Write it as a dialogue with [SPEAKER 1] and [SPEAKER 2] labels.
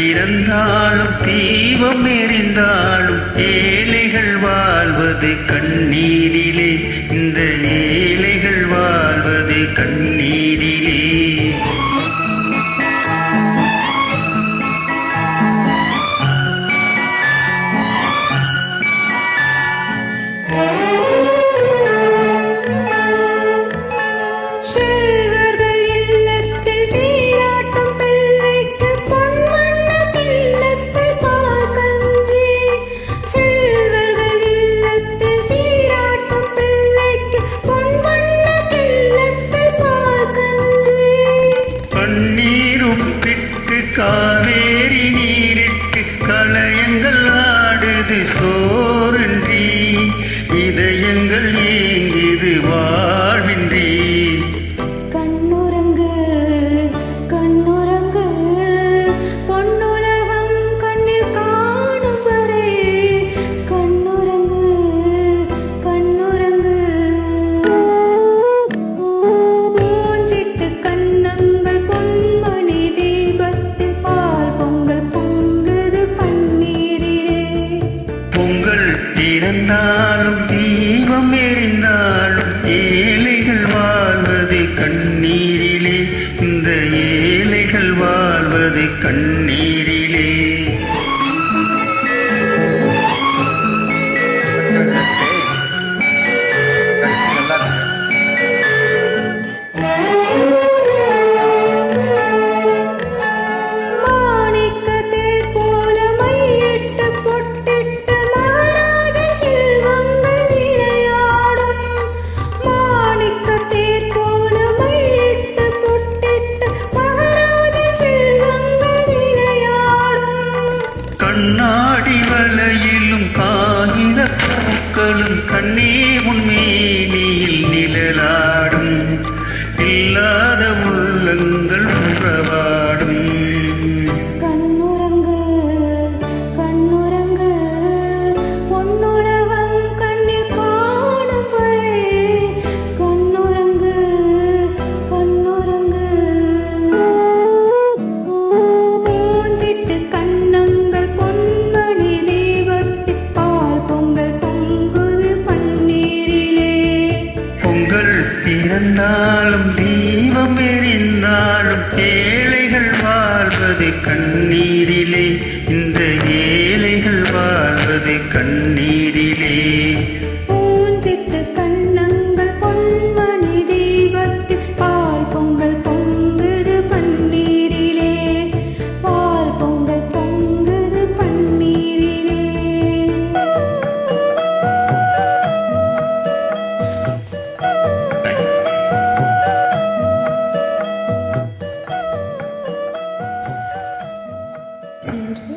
[SPEAKER 1] பிறந்தாலும் தீபம் எரிந்தாலும் ஏழைகள் வாழ்வது கண்ணீரிலே. இந்த ஏழைகள் வாழ்வது கண்ணீரிலே. காவேரி நீரிட்டு களையங்கள் ஆடுது சோரன்றி. இதயங்கள் ஏங்கிது வாழ்வின்றி.
[SPEAKER 2] கண்ணுறங்கு கண்ணுறங்கு பொன்னுலகம் கண்ணில் காணும் வரை. கண்ணுறங்கு கண்ணுறங்கு பூஞ்சிட்டு கண்ணங்கள் பொன்மணி தீபத்தில் பால் பொங்கல் பொங்குது பன்னீரிலே.
[SPEAKER 1] பொங்கல் பிறந்தாலும் தீபம் எரிந்தாலும் ஏழைகள் வாழ்வது கண்ணீரிலே. இந்த ஏழைகள் வாழ்வது கண்ணீரிலே. கண்ணாடி வலையிலும் காகித பூக்களும் கண்ணே உன்மேனியில் நிழலாடும். இல்லாத உள்ளங்கள் உறவாடும்.
[SPEAKER 2] கண்ணுறங்கு கண்ணுறங்கு பொன்னுலகம் கண்ணில் காணும் வரை. கண்ணுறங்கு கண்ணுறங்கு பூஞ்சிட்டு கண்ணங்கள் பொன்மணி தீபத்தில் பால் பொங்கல் பொங்குது பன்னீரிலே.
[SPEAKER 1] பொங்கல் பிறந்தாலும் தீபம் எரிந்தாலும் ஏழைகள் வாழ்வது கண்ணீரிலே. இந்த ஏழைகள் வாழ்வது கண்ணீரிலே.
[SPEAKER 2] பூஞ்சிட்டு கண்ணங்கள் பொன்மணி தீபத்தில் பால் பொங்கல் பொங்குது பன்னீரிலே. பால் பொங்கல் பொங்குது பன்னீரிலே. நன்றி.